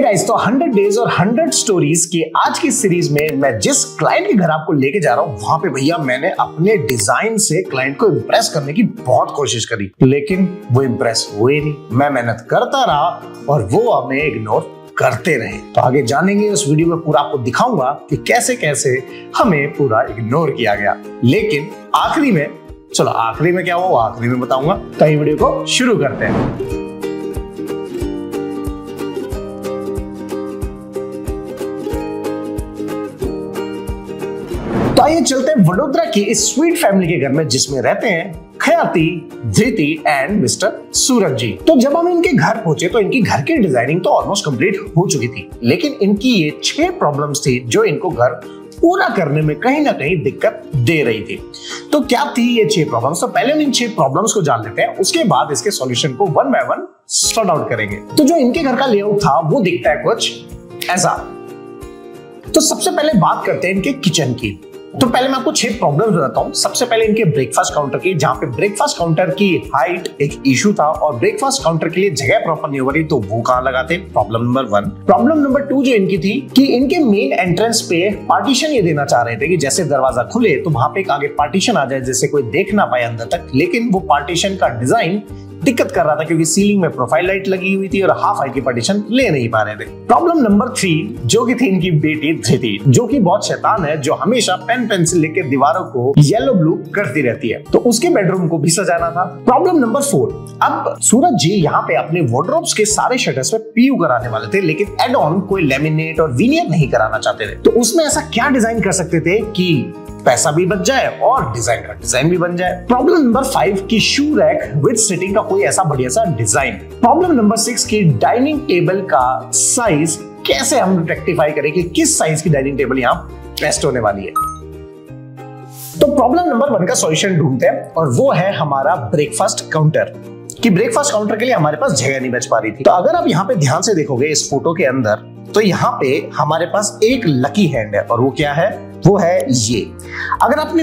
Guys, तो 100 days और 100 stories की आज की सीरीज में मैं जिस क्लाइंट के घर आपको लेके जा रहा हूं, वहां पे भैया मैंने अपने डिजाइन से क्लाइंट को इम्प्रेस करने की बहुत कोशिश करी, लेकिन वो इम्प्रेस हुए नहीं। मैं मेहनत करता रहा और वो हमें इग्नोर करते रहे। तो आगे जानेंगे, इस वीडियो में पूरा आपको दिखाऊंगा कि कैसे कैसे हमें पूरा इग्नोर किया गया। लेकिन आखिरी में, चलो आखिरी में क्या हुआ आखिरी में बताऊंगा। तो ये वीडियो को शुरू करते हैं। तो आइए चलते हैं वडोदरा की इस स्वीट फैमिली के घर में, जिसमें रहते हैं खयाति, धृति एंड मिस्टर सूरज जी। तो जब हम इनके घर पहुंचे तो इनकी घर की डिजाइनिंग तो ऑलमोस्ट कंप्लीट हो चुकी थी, लेकिन इनकी ये 6 प्रॉब्लम्स थी जो इनको घर पूरा करने में कहीं ना कहीं दिक्कत दे रही थी। तो क्या थी ये 6 प्रॉब्लम्स? तो पहले हम इन 6 प्रॉब्लम्स को जान लेते हैं, उसके बाद इसके सॉल्यूशन को one by one sort out करेंगे। तो जो इनके घर का लेआउट था वो दिखता है कुछ ऐसा। तो सबसे पहले बात करते हैं इनके किचन की। तो पहले मैं आपको 6 प्रॉब्लम्स बताता हूं। सबसे पहले इनके ब्रेकफास्ट काउंटर की, जहां पे ब्रेकफास्ट काउंटर की हाइट एक इशू था और ब्रेकफास्ट काउंटर के लिए जगह प्रॉपर नहीं हो रही, तो वो कहां लगाते? Problem number 1। प्रॉब्लम नंबर 2 जो इनकी थी कि इनके मेन एंट्रेंस पे पार्टीशन ये देना चाह रहे थे कि जैसे दरवाजा खुले तो वहां पे एक आगे पार्टीशन आ जाए, जिससे कोई देख ना पाए अंदर तक। लेकिन वो पार्टीशन का डिजाइन दिक्कत कर रहा था क्योंकि सीलिंग में प्रोफाइल लाइट लगी हुई थी और हाफ हाइट की पार्टीशन ले नहीं पा रहे थे। प्रॉब्लम नंबर 3 जो कि थी इनकी बेटी धृति, जो कि बहुत शैतान है, जो हमेशा पेन पेंसिल लेके दीवारों को येलो ब्लू करती रहती है, तो उसके बेडरूम को भी सजाना था। प्रॉब्लम नंबर 4, अब सूरज जी यहाँ पे अपने वार्डरोब्स के सारे शटर्स पे पीयू कराने वाले थे, लेकिन एड ऑन कोई लेमिनेट और विनियर नहीं कराना चाहते थे। तो उसमें ऐसा क्या डिजाइन कर सकते थे कि पैसा भी बच जाए और डिजाइन का डिजाइन भी बन जाए? प्रॉब्लम नंबर 5 की शू रैक विद सिटिंग का कोई ऐसा बढ़िया सा डिजाइन। प्रॉब्लम नंबर 6 की डाइनिंग टेबल का साइज कैसे हम रेक्टिफाई करें कि किस साइज की डाइनिंग टेबल यहाँ बेस्ट होने वाली है। तो प्रॉब्लम नंबर 1 का सॉल्यूशन ढूंढते हैं और वो है हमारा ब्रेकफास्ट काउंटर। कि ब्रेकफास्ट काउंटर के लिए हमारे पास जगह नहीं बच पा रही थी। तो अगर आप यहाँ पे ध्यान से देखोगे इस फोटो के अंदर, तो यहाँ पे हमारे पास एक लकी हैंड है और वो क्या है? वो है ये। अगर आपने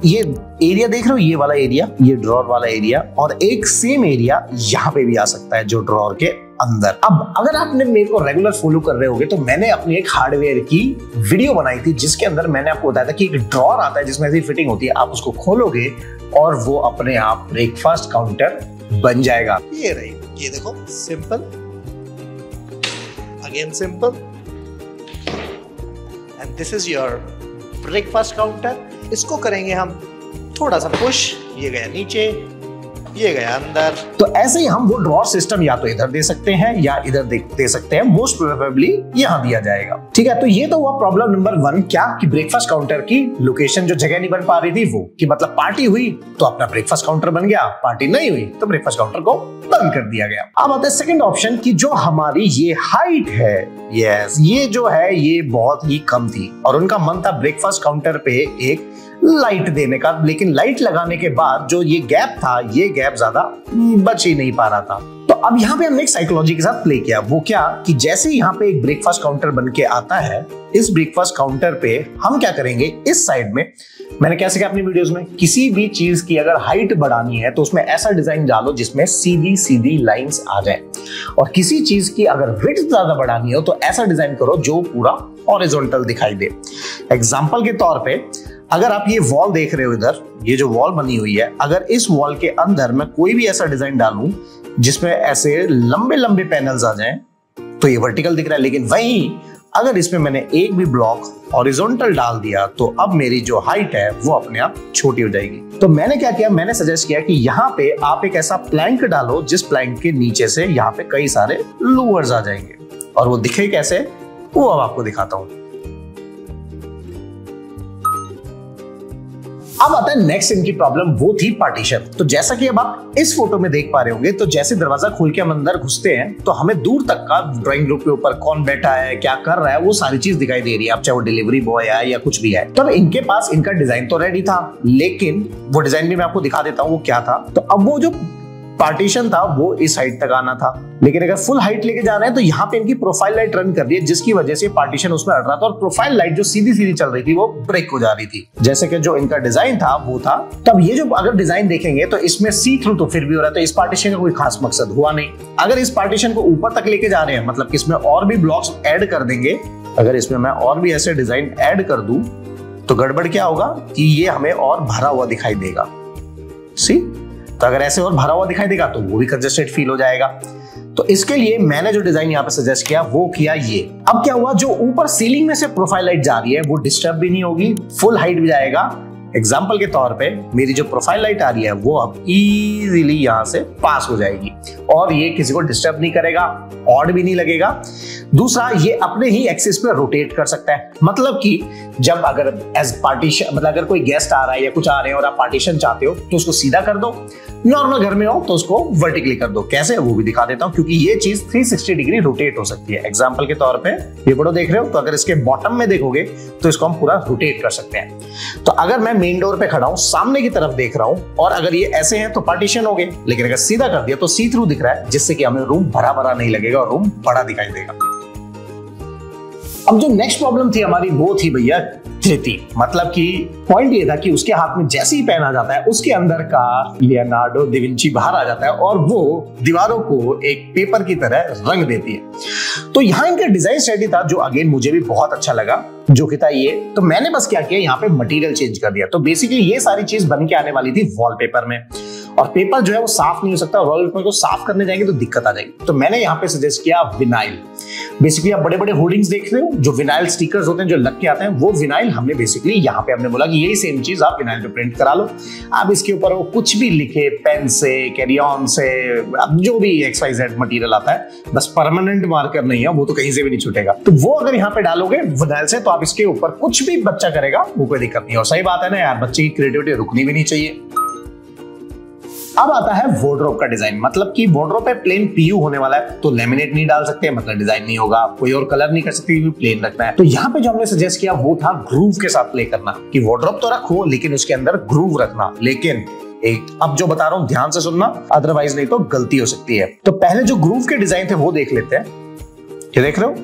ये एरिया देख रहे हो, ये वाला एरिया, ये ड्रॉर वाला एरिया, और एक सेम एरिया यहाँ पे भी आ सकता है जो ड्रॉर के अंदर। अब अगर आपने मेरे को रेगुलर फॉलो कर रहे होगे तो मैंने अपनी एक हार्डवेयर की वीडियो बनाई थी, जिसके अंदर मैंने आपको बताया था कि एक ड्रॉर आता है जिसमें ऐसी फिटिंग होती है, आप उसको खोलोगे और वो अपने आप ब्रेकफास्ट काउंटर बन जाएगा। ये रही, ये देखो, simple, again simple, and this is your breakfast counter. इसको करेंगे हम थोड़ा सा पुश, ये गया नीचे, ये गया अंदर। तो ऐसे ही हम वो ड्रॉर सिस्टम या तो इधर दे सकते हैं या इधर दे सकते हैं, मोस्ट प्रोबेबली यहां दिया जाएगा। ठीक है, तो ये तो हुआ प्रॉब्लम नंबर 1, क्या कि ब्रेकफास्ट काउंटर की लोकेशन जो जगह नहीं बन पा रही थी, वो कि मतलब पार्टी हुई तो अपना ब्रेकफास्ट काउंटर बन गया, पार्टी नहीं हुई तो ब्रेकफास्ट काउंटर को बंद कर दिया गया। अब आता है सेकंड ऑप्शन की जो हमारी ये हाइट है, यस, ये जो है ये बहुत ही कम थी और उनका मन था ब्रेकफास्ट काउंटर पे एक लाइट देने का, लेकिन लाइट लगाने के बाद जो ये गैप था, ये गैप ज्यादा बच ही नहीं पा रहा था। तो अब यहाँ पे हमने एक साइकोलॉजी के साथ प्ले किया। वो क्या कि जैसे यहाँ पे एक ब्रेकफास्ट काउंटर बन के आता है, इस ब्रेकफास्ट काउंटर पे हम क्या करेंगे, इस साइड में मैंने क्या सीखा अपनी वीडियोस में, किसी भी चीज की अगर हाइट बढ़ानी है तो उसमें ऐसा डिजाइन डालो जिसमें सीधी सीधी लाइंस आ जाए, और किसी चीज की अगर विड्थ ज्यादा बढ़ानी हो तो ऐसा डिजाइन करो जो पूरा हॉरिजॉन्टल दिखाई दे। एग्जांपल के तौर पे अगर आप ये वॉल देख रहे हो, इधर ये जो वॉल बनी हुई है, अगर इस वॉल के अंदर मैं कोई भी ऐसा डिजाइन डालूं जिसमें ऐसे लंबे लंबे पैनल्स आ जाएं, तो ये वर्टिकल दिख रहा है। लेकिन वहीं अगर इसमें मैंने एक भी ब्लॉक हॉरिजॉन्टल डाल दिया तो अब मेरी जो हाइट है वो अपने आप छोटी हो जाएगी। तो मैंने क्या किया, मैंने सजेस्ट किया कि यहाँ पे आप एक ऐसा प्लैंक डालो जिस प्लैंक के नीचे से यहाँ पे कई सारे लूवर्स आ जाएंगे, और वो दिखे कैसे वो अब आपको दिखाता हूं। अब आता है नेक्स्ट इनकी प्रॉब्लम, वो थी पार्टीशन। तो जैसा कि अब आप इस फोटो में देख पा रहे होंगे, तो जैसे दरवाजा खोल के हम अंदर घुसते हैं तो हमें दूर तक का ड्राइंग रूम के ऊपर कौन बैठा है, क्या कर रहा है, वो सारी चीज दिखाई दे रही है, अब चाहे वो डिलीवरी बॉय है या कुछ भी है। तब इनके पास इनका डिजाइन तो रेडी था, लेकिन वो डिजाइन भी मैं आपको दिखा देता हूँ वो क्या था। तो अब वो जो पार्टीशन था वो इस हाइट तक आना था, लेकिन अगर फुल हाइट लेके जा रहे हैं तो यहाँ पे इनकी प्रोफाइल लाइट रन कर दी है, जिसकी वजह से पार्टीशन उसमें हट रहा था और प्रोफाइल लाइट जो सीधी सीधी चल रही थी वो ब्रेक हो जा रही थी। जैसे कि जो इनका डिजाइन था वो था, तब ये जो अगर डिजाइन देखेंगे तो इसमें सी थ्रू तो फिर भी हो रहा है, तो इस पार्टीशन का कोई खास मकसद हुआ नहीं। अगर इस पार्टीशन को ऊपर तक लेके जा रहे हैं, मतलब कि इसमें और भी ब्लॉक्स ऐड कर देंगे, अगर इसमें मैं और भी ऐसे डिजाइन ऐड कर दूं तो गड़बड़ क्या होगा कि ये हमें और भरा हुआ दिखाई देगा। सी, तो अगर ऐसे और भरा हुआ दिखाई देगा तो वो भी कंजेस्टेड फील हो जाएगा। तो इसके लिए मैंने जो डिजाइन यहाँ पे सजेस्ट किया वो किया ये। अब क्या हुआ, जो ऊपर सीलिंग में से प्रोफाइल लाइट जा रही है वो डिस्टर्ब भी नहीं होगी, फुल हाइट भी जाएगा। एग्जाम्पल के तौर पे मेरी जो प्रोफाइल लाइट आ रही है वो अब इजीली यहां से पास हो जाएगी और ये किसी को डिस्टर्ब नहीं करेगा, ऑड भी नहीं लगेगा। दूसरा, ये अपने ही एक्सिस पे रोटेट कर सकता है, मतलब कि जब अगर एज पार्टीशन, मतलब अगर कोई गेस्ट आ रहा है या कुछ आ रहे हैं और आप पार्टीशन चाहते हो तो उसको सीधा कर दो, नॉर्मल घर में हो तो उसको वर्टिकली कर दो। कैसे, वो भी दिखा देता हूं, क्योंकि ये चीज 360 डिग्री रोटेट हो सकती है। एग्जांपल के तौर पे ये फोटो देख रहे हो, तो अगर इसके बॉटम में देखोगे तो इसको हम पूरा रोटेट कर सकते हैं। तो अगर मैं मेन डोर पे खड़ा हूं, सामने की तरफ देख रहा हूं, और अगर ये ऐसे हैं तो पार्टीशन हो गए, लेकिन अगर सीधा कर दिया तो सी थ्रू दिख रहा है, जिससे कि हमें रूम भरा भरा नहीं लगेगा और रूम बड़ा दिखाई देगा। अब जो नेक्स्ट प्रॉब्लम थी हमारी वो थी भैया धृति, मतलब कि पॉइंट ये था कि उसके हाथ में जैसे ही पेन आ जाता है उसके अंदर का लियोनार्डो दा विंची बाहर आ जाता है और वो दीवारों को एक पेपर की तरह रंग देती है। तो यहाँ इनका डिजाइन स्ट्रेटजी था जो अगेन मुझे भी बहुत अच्छा लगा, जो कि था ये। तो मैंने बस क्या किया, यहाँ पे मटेरियल चेंज कर दिया। तो बेसिकली ये सारी चीज बन के आने वाली थी वॉलपेपर में, और पेपर जो है वो साफ नहीं हो सकता, वॉलपेपर को साफ करने जाएंगे तो दिक्कत आ जाएगी। तो मैंने यहाँ पे सजेस्ट किया विनाइल। बेसिकली आप बड़े बड़े होर्डिंग्स देख रहे हो, जो विनाइल स्टिकर्स होते हैं जो लग के आते हैं, वो विनाइल हमने बेसिकली यहाँ पे हमने बोला कि यही सेम चीज आप विनाइल पे प्रिंट करा लो। आप इसके ऊपर वो कुछ भी लिखे, पेन से, कैरियन से, अब जो भी XYZ मटेरियल आता है, बस परमानेंट मार्कर नहीं है, वो तो कहीं से भी नहीं छूटेगा। तो वो अगर यहाँ पे डालोगे विनाइल से तो आप इसके ऊपर कुछ भी बच्चा करेगा वो कोई दिक्कत नहीं। और सही बात है ना यार, बच्चे की क्रिएटिविटी रुकनी भी नहीं चाहिए। अब आता है वार्डरोब का डिजाइन, मतलब कि वार्डरोब पे प्लेन PU होने वाला है, तो लेमिनेट नहीं डाल सकते, मतलब डिजाइन नहीं होगा, कोई और कलर नहीं कर सकते, प्लेन रखना है। तो यहाँ पे जो हमने सजेस्ट किया वो था ग्रूव के साथ प्ले करना, कि वार्डरोब तो रखो लेकिन उसके अंदर ग्रूव रखना। लेकिन एक अब जो बता रहा हूं ध्यान से सुनना, अदरवाइज नहीं तो गलती हो सकती है। तो पहले जो ग्रूव के डिजाइन थे वो देख लेते हैं। ये देख रहे हो,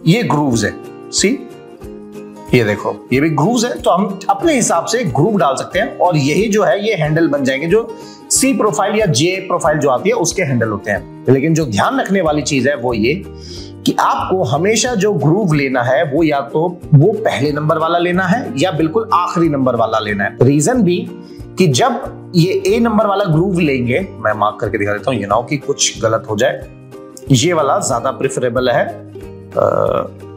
ये ग्रूव्स है, सी, ये देखो ये भी ग्रूव्स है। तो हम अपने हिसाब से ग्रूव डाल सकते हैं, और यही जो है ये हैंडल बन जाएंगे, जो C प्रोफाइल या J प्रोफाइल जो आती है उसके हैंडल होते हैं। लेकिन जो ध्यान रखने वाली चीज है वो ये कि आपको हमेशा जो ग्रूव लेना है वो या तो वो पहले नंबर वाला लेना है या बिल्कुल आखिरी नंबर वाला लेना है। रीजन भी कि जब ये A नंबर वाला ग्रूव लेंगे, मैं मार्क करके दिखा देता हूं, ये ना हो कि कुछ गलत हो जाए, ये वाला ज्यादा प्रेफरेबल है,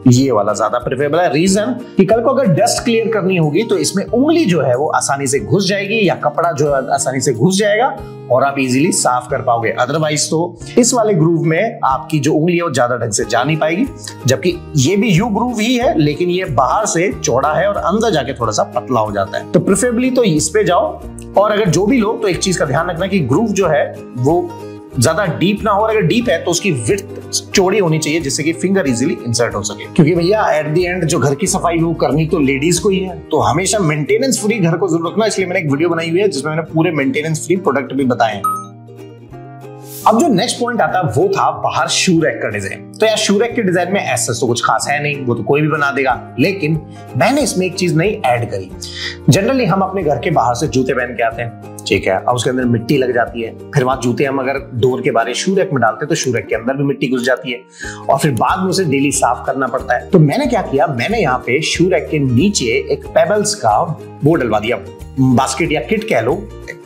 ये वाला ज्यादा प्रेफरेबल है। रीजन कि कल को अगर डस्ट क्लियर करनी होगी तो इसमें उंगली जो है वो आसानी से घुस जाएगी, या कपड़ा जो है आसानी से घुस जाएगा और आप इजीली साफ कर पाओगे। अदरवाइज तो इस वाले ग्रूव में आपकी जो उंगली है वो ज्यादा ढंग से जा नहीं पाएगी, जबकि ये भी यू ग्रूव ही है, लेकिन ये बाहर से चौड़ा है और अंदर जाके थोड़ा सा पतला हो जाता है। तो प्रेफरेबली तो इस पे जाओ, और अगर जो भी लो तो एक चीज का ध्यान रखना कि ग्रूव जो है वो ज्यादा डीप ना हो, और अगर डीप है तो उसकी विड्थ चौड़ी होनी चाहिए, जिससे कि फिंगर इजीली इंसर्ट हो सके। क्योंकि भैया एट द एंड जो घर की सफाई वो करनी तो लेडीज को ही है, तो हमेशा मेंटेनेंस फ्री घर को जरूर रखना। इसलिए मैंने एक वीडियो बनाई हुई है जिसमें मैंने पूरे मेंटेनेंस फ्री प्रोडक्ट भी बताए हैं। अब जो नेक्स्ट पॉइंट आता है वो था बाहर शू रैक का डिजाइन। तो यार शू रैक के डिजाइन में ऐसा तो कुछ खास है नहीं, वो तो कोई भी बना देगा, लेकिन मैंने इसमें एक चीज नई ऐड करी। जनरली हम अपने घर के बाहर से जूते पहन के आते हैं, ठीक है, अब उसके अंदर मिट्टी लग जाती है, फिर वहां जूते हम अगर डोर के बाहर शू रैक में डालते हैं तो शू रैक के अंदर भी मिट्टी घुस जाती है, और फिर बाद में उसे डेली साफ करना पड़ता है। तो मैंने क्या किया, मैंने यहाँ पे शू रैक के नीचे एक पेबल्स का वो डलवा दिया, बास्केट या किट कह लो।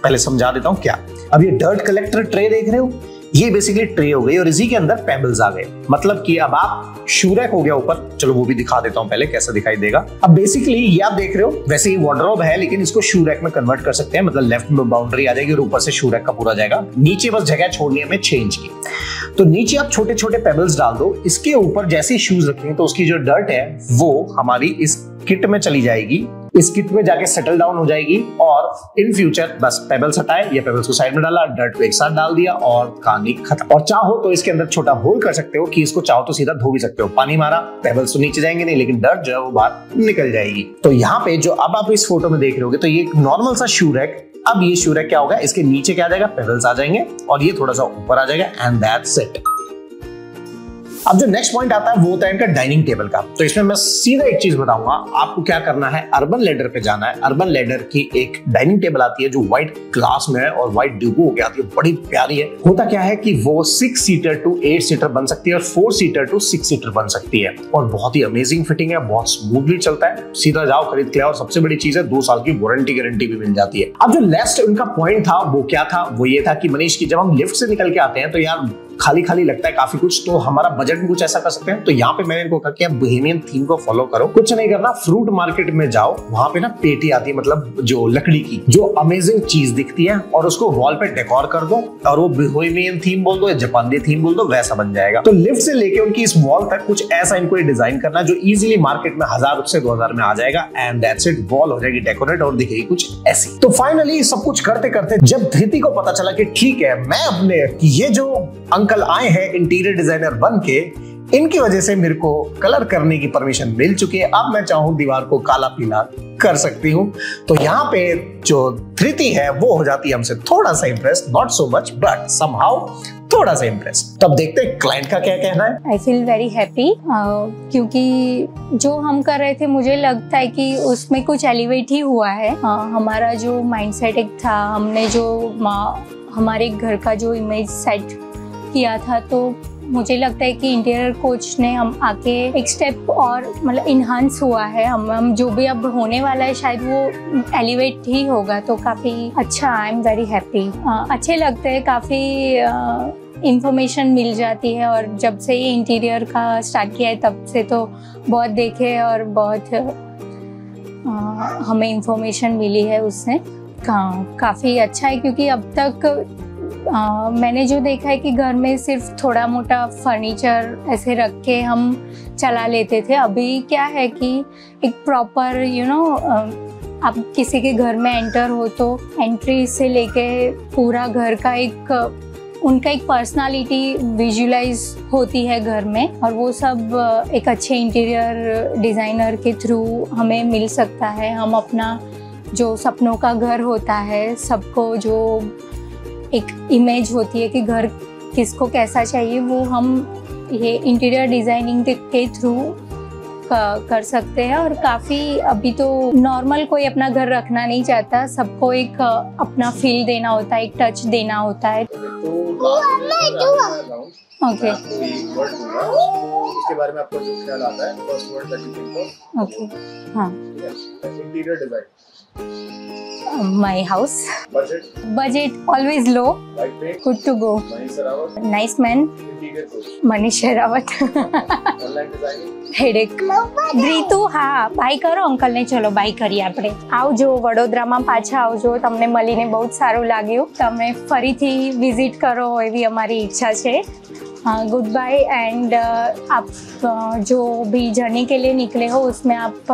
पहले समझा देता हूँ क्या। अब ये डर्ट कलेक्टर ट्रे देख रहे हो, ये बेसिकली ट्रे हो गई और इसी के अंदर पेबल्स आ गए। मतलब कि अब आप शू रैक हो गया ऊपर, चलो वो भी दिखा देता हूं पहले कैसा दिखाई देगा। अब बेसिकली ये आप देख रहे हो, वैसे ही वार्डरोब है लेकिन इसको शू रैक में कन्वर्ट कर सकते हैं। मतलब लेफ्ट में बाउंड्री आ जाएगी और ऊपर से शू रैक का पूरा जाएगा, नीचे बस जगह छोड़नी है हमें 6 इंच की। तो नीचे आप छोटे छोटे पेबल्स डाल दो, इसके ऊपर जैसे ही शूज रखेंगे तो उसकी जो डर्ट है वो हमारी इस किट में चली जाएगी, इस किट में जाके सेटल डाउन हो जाएगी, और इन फ्यूचर बस पेबल्स हटाए या पेबल्स को साइड में डाला, डर्ट को एक साथ डाल दिया और कहानी खत्म। और चाहो तो इसके अंदर छोटा होल कर सकते हो कि इसको चाहो तो सीधा धो भी सकते हो। पानी मारा, पेबल्स तो नीचे जाएंगे नहीं, लेकिन डर्ट जो है वो बाहर निकल जाएगी। तो यहाँ पे जो अब आप इस फोटो में देख रहे होगे तो ये एक नॉर्मल सा शू रैक अब ये शू रैक क्या होगा, इसके नीचे क्या आ जाएगा, पेडल्स आ जाएंगे और ये थोड़ा सा ऊपर आ जाएगा एंड दैट्स इट। अब जो नेक्स्ट पॉइंट आता है वो होता है इनका डाइनिंग टेबल का। तो इसमें मैं सीधा एक चीज बताऊंगा, आपको क्या करना है, अर्बन लैडर पे जाना है। अर्बन लैडर की एक डाइनिंग टेबल आती है जो व्हाइट ग्लास में है और व्हाइट डिब्बो होकर आती है, बड़ी प्यारी है। होता क्या है कि वो 6 सीटर टू 8 सीटर बन सकती है और 4 सीटर टू 6 सीटर बन सकती है और बहुत ही अमेजिंग फिटिंग है, बहुत स्मूथली चलता है। सीधा जाओ खरीद के और सबसे बड़ी चीज है 2 साल की वारंटी गारंटी भी मिल जाती है। अब जो लास्ट उनका पॉइंट था वो क्या था, वो ये था कि मनीष की जब हम लिफ्ट से निकल के आते हैं तो यार खाली खाली लगता है काफी कुछ, तो हमारा बजट में कुछ ऐसा कर सकते हैं। तो यहाँ पे मैंने इनको कहा कि आप बोहेमियन थीम को फॉलो करो, कुछ नहीं करना, फ्रूट मार्केट में जाओ, वहां पे ना पेटी आती है, मतलब जो लकड़ी की जो अमेजिंग चीज दिखती है और उसको वॉल पे डेकोर कर दो और वो बोहेमियन थीम बोल दो या जापानी थीम बोल दो, वैसा बन जाएगा। तो लिफ्ट से लेके उनकी इस वॉल तक कुछ ऐसा इनको डिजाइन करना जो इजिली मार्केट में 1000 से 2000 में आ जाएगा एंड दैट्स इट। वॉल हो जाएगी डेकोरेट और दिखेगी कुछ ऐसी। तो फाइनली सब कुछ करते करते जब धृति को पता चला कि ठीक है, मैं अपने ये जो अंकल आए हैं इंटीरियर डिजाइनर बन के, इनकी वजह से मेरे को कलर करने की परमिशन मिल चुकी है, अब मैं चाहूं दीवार को काला पीला कर सकती हूं। तो यहाँ पे जो धृति है वो हो जाती है हमसे थोड़ा सा impress, not so much but somehow थोड़ा सा इम्प्रेस। तब देखते हैं क्लाइंट का क्या कहना है। आई फील वेरी हैप्पी क्योंकि जो हम कर रहे थे मुझे लगता है कि उसमें कुछ एलिवेट ही हुआ है। हमारा जो माइंडसेट एक था, हमने जो हमारे घर का जो इमेज सेट किया था, तो मुझे लगता है कि इंटीरियर कोच ने हम आके एक स्टेप और मतलब इन्हांस हुआ है। हम जो भी अब होने वाला है शायद वो एलिवेट ही होगा, तो काफ़ी अच्छा, आई एम वेरी हैप्पी। अच्छे लगते हैं, काफ़ी इंफॉर्मेशन मिल जाती है और जब से ये इंटीरियर का स्टार्ट किया है तब से तो बहुत देखे और बहुत हमें इंफॉर्मेशन मिली है उससे। काफ़ी अच्छा है क्योंकि अब तक मैंने जो देखा है कि घर में सिर्फ थोड़ा मोटा फर्नीचर ऐसे रख के हम चला लेते थे। अभी क्या है कि एक प्रॉपर आप किसी के घर में एंटर हो तो एंट्री से लेके पूरा घर का उनका एक पर्सनालिटी विजुलाइज होती है घर में, और वो सब एक अच्छे इंटीरियर डिज़ाइनर के थ्रू हमें मिल सकता है। हम अपना जो सपनों का घर होता है, सबको जो एक इमेज होती है कि घर किसको कैसा चाहिए, वो हम ये इंटीरियर डिज़ाइनिंग के थ्रू कर सकते हैं। और काफ़ी अभी तो नॉर्मल कोई अपना घर रखना नहीं चाहता, सबको एक अपना फील देना होता है, एक टच देना होता है। ओके, इसके बारे में आपको जो ख्याल आता है, first word that you think of. Okay, हाँ, interior design, my house budget always low, good to go, nice man, Manish Sherawat, headache, રીતુ। હા, બાય કરો અંકલ ને, ચલો બાય કરીએ આપણે। આવજો વડોદરામાં, પાછા આવજો, તમને મળીને બહુ સારું લાગ્યું, તમે ફરીથી વિઝિટ કરો એવી અમારી ઈચ્છા છે। गुड बाय एंड आप जो भी जर्नी के लिए निकले हो उसमें आप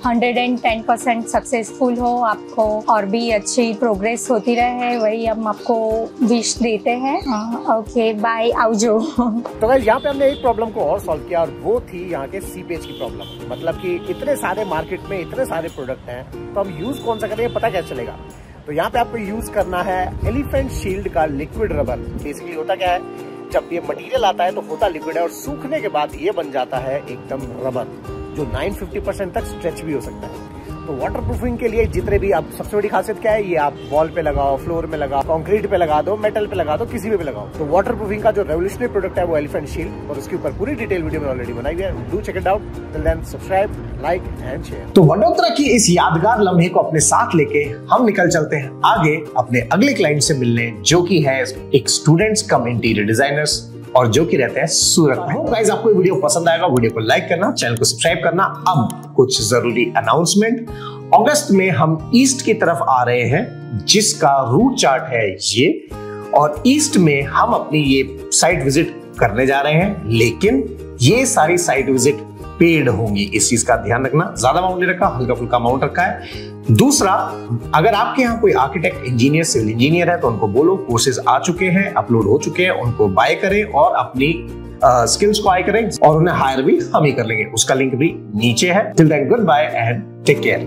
110% सक्सेसफुल हो, आपको और भी अच्छी प्रोग्रेस होती रहे, वही हम आपको विश देते हैं। ओके, बाय, आवजो। तो गाइस, यहाँ पे हमने एक प्रॉब्लम को और सॉल्व किया और वो थी यहाँ के सीपेज की प्रॉब्लम। मतलब कि इतने सारे मार्केट में इतने सारे प्रोडक्ट हैं, तो हम यूज कौन सा करेंगे पता कैसे चलेगा। तो यहाँ पे आपको यूज करना है एलिफेंट शील्ड का लिक्विड रबर। बेसिकली होता क्या है, जब ये मटेरियल आता है तो होता लिक्विड है और सूखने के बाद ये बन जाता है एकदम रबर, जो 950% तक स्ट्रेच भी हो सकता है। तो वाटर प्रूफिंग के लिए जितने भी, आप सबसे बड़ी खासियत क्या है, ये आप वॉल पे लगाओ, फ्लोर में लगाओ, कंक्रीट पे लगा दो, मेटल पे लगा दो, किसी पे भी लगाओ। तो वाटर प्रूफिंग का जो रेवोल्यूशनरी प्रोडक्ट है वो एलिफेंट शील्ड, और उसके ऊपर पूरी डिटेल वीडियो में ऑलरेडी बनाई है। Do check it out. Till then subscribe, like and share. तो वडोदरा की इस यादगार लम्हे को अपने साथ लेके हम निकल चलते हैं आगे अपने अगले क्लाइंट से मिलने, जो की है एक स्टूडेंट्स कम इंटीरियर डिजाइनर्स और जो कि रहते हैं सूरत में। गाइस, आपको ये वीडियो पसंद आएगा, वीडियो को लाइक करना, चैनल को सब्सक्राइब करना। अब कुछ जरूरी अनाउंसमेंट। अगस्त में हम ईस्ट की तरफ आ रहे हैं, जिसका रूट चार्ट है ये, और ईस्ट में हम अपनी ये साइट विजिट करने जा रहे हैं, लेकिन ये सारी साइट विजिट पेड होंगी। इस चीज का ध्यान रखना, ज्यादा अमाउंट नहीं रखा, हल्का फुल्का अमाउंट रखा है। दूसरा, अगर आपके यहाँ कोई आर्किटेक्ट, इंजीनियर, सिविल इंजीनियर है तो उनको बोलो, कोर्सेज आ चुके हैं, अपलोड हो चुके हैं, उनको बाय करें और अपनी स्किल्स को हाई करें, और उन्हें हायर भी हम ही कर लेंगे। उसका लिंक भी नीचे है। Till then, goodbye and take care.